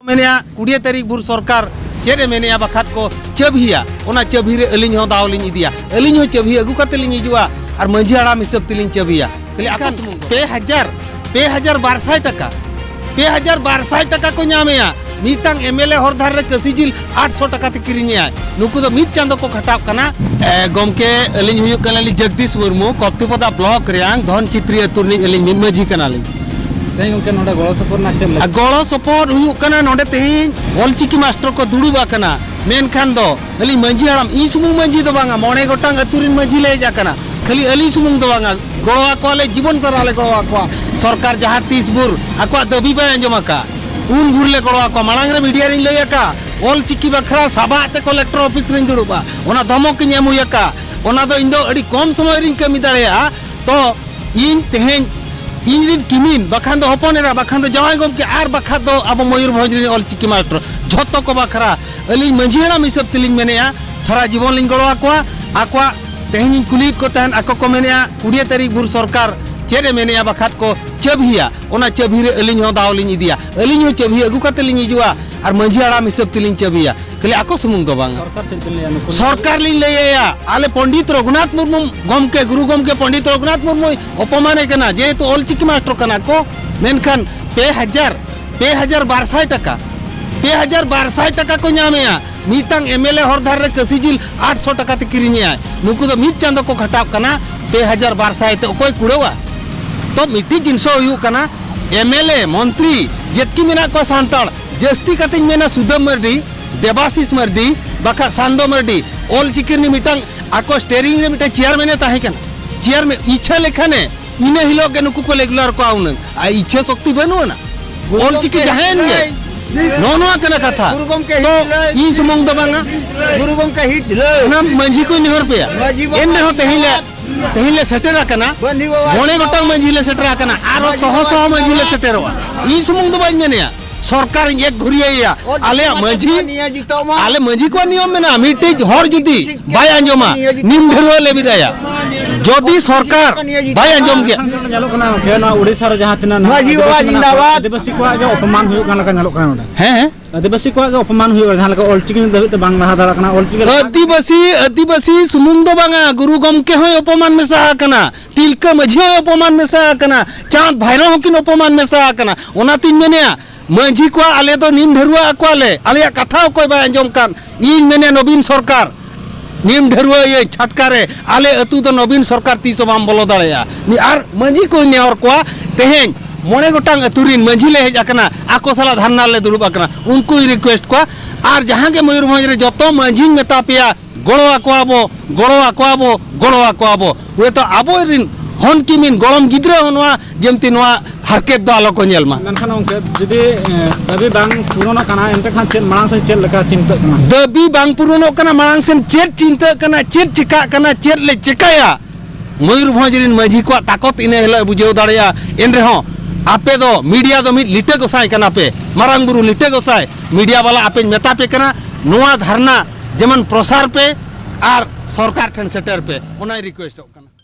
Mania 20 तारीख भूर सरकार चेरे मेनिया बखात को चबहिया ओना चबही रे अलिंग हो दावलिंग इदिया अलिंग हो चबही अगु कते लिंग हिजुआ और मंझी हाड़ाम हिसाब तिलिंग चबहिया खाली आका 2200 टाका 2200 टाका को नामेया मीटांग एमएलए हरधार रे कसीजिल 800 टाका ते किरिनिया नुकु दो मिट चांदो को खटाव कना गमके अलिंग हुयु कनाली जगदीश मुर्मू कप्तिपदा ब्लॉक रेंग धन चित्री अतुरनी अलिंग मिन मझी कनाली गड़ो सपोर्ट नोडे तेज ऑलचिकी मास्टर को दुड़ूबा मेनखान दो अली मंझी हाड़ाम इन सुमुंग मंझी दो बांगा मोने गोटांग अतुरिन मंझी ले जाकना खाली अली सुमुंग दो बांगा गड़ोआ को ले जीवन साराले गड़ोआ को सरकार जहां 30 बुर आको दबी बा अंजमका उन बुर ले गड़ोआ को मांग रे मीडिया रिन लैका ऑलचिकी बखरा सभा ते कलेक्टर ऑफिस रिन दुड़ूबा ओना धमक ᱧᱮᱢ हुयका ओना दो इन दो अड़ी कम समय रिन कमी दाड़ेया तो इन तेहें इन किमिन बखान दो हपनेरा बखान दो जवाई गमके आर बखा दो अब मयूरभंज रे ऑलचिकी मास्टर झोतो को बखरा अली मंझी हाड़ाम हिसाब तिलिंग मेनेया सारा जीवन लिंग गड़ो आकोआ तेहनी कुली को तहन आको को मेनेया 20 तारीख भूर सरकार चेरे मेनेया बखात को चबहिया ओना चबही रे अलिंग हो दावलिंग इदिया अलिंग हो चबही अगु कते लिंग हिजुआ और मंझी हाड़ाम हिसाब तिलिंग चबहिया खाली आको सुमुंग दो बांग सरकार लिंग लैया आले पंडित रघुनाथ मुर्मू गमके गुरु गमके पंडित रघुनाथ मुर्मू अपमाने कना जेहेतु ऑलचिकी मास्टर कना को मेनखान 2200 टाका 2200 टाका को नामेया मीटांग एमएलए हरधार रे कसीजिल 800 टाका ते किरिनिया नुकु दो मिट चांदो को खटाव कना 2200 ते ओकोय कुड़वा तो मिट्टी जिनसो हुयु कना एमएलए मंत्री जेतकी मेना को सांताल जस्ती कते मेना सुदम मर्दी देवाशीष मर्दी बखा सांदो मर्दी ऑलचिकी नि मीटांग आको स्टेरिंग रे मिटा चेयरमैन ताहे कना चेयरमैन इच्छा लेखाने इने हिलो के नुकु को रेगुलर को आउन आ इच्छा शक्ति बनु ना ऑलचिकी जहान गे नोनवा कना कथा तो ई सुमंग दो बांगा गुरुगम का हिट ना मंझी को निहर पे एने हो तेहिले सेटेरा कना मोने गोटा मंझी ले सेटेरा कना आरो सह मंझी ले सेटेरवा ई सुमंग दो बाइन मेनेया सरकार एक घुरिया आले मंझी को नियम में ना मिट्टी हर जुदी बाय अंजमा निम ढेरो ले बिदाया जदि सरकार बाय अंजम के नालो कना के ना ओडिसा रे जहां तिना माजी बाबा जिंदाबाद आदिवासी को जो अपमान हुयो काना का नालो कना हैं आदिवासी को अपमान हुयो जहां लगा ऑलचिकी दबित बांग रहा दारा कना ऑलचिकी आदिवासी सुमुंग दो बांगा गुरु गमके होय अपमान मेसा कना तिलका माझी होय अपमान मेसा कना चांद भैरव होकिन अपमान मेसा कना ओना तिन मेनेया मंझी को आले तो निम ढेरुआ को आले कथा कोई बा अंजम कान इन मेने नवीन सरकार निम ढेरुआ ये छटकारे आले अतु तो नवीन सरकार तीस बाम बोलो दाड़ेया आर मंझी को नेहर को तेहें मोने गोटांग अतुरिन मंझी ले हेज आकना आको साला धरना ले दुड़ुब आकना उनको रिक्वेस्ट को आर जहां के मयूरभंज रे जतो मंझी मेता पेया गड़ो आको वे तो आबो रिन हन किमिन गरम गिद्रे होनवा जेमति नवा हरकेत दो आलो को नेलमा ननखान उनके जदि दबी बांग पुरोनो कना एंते खान चेन मांग से चेल लका चिंता कना दबी बांग पुरोनो कना मांग से चेत चिंता कना चेत चिका कना चेत ले चिकाया मयूरभंज रिन माझी को ताकत इने हेला बुझेव दाड़या एन रे हो आपे दो मीडिया दो मिट लिटे गोसाई कना पे मारांग गुरु लिटे गोसाई मीडिया वाला आपे मेता पे कना नवा धरना जेमन प्रसार पे आर सरकार ठन सेटर पे ओना रिक्वेस्ट कना।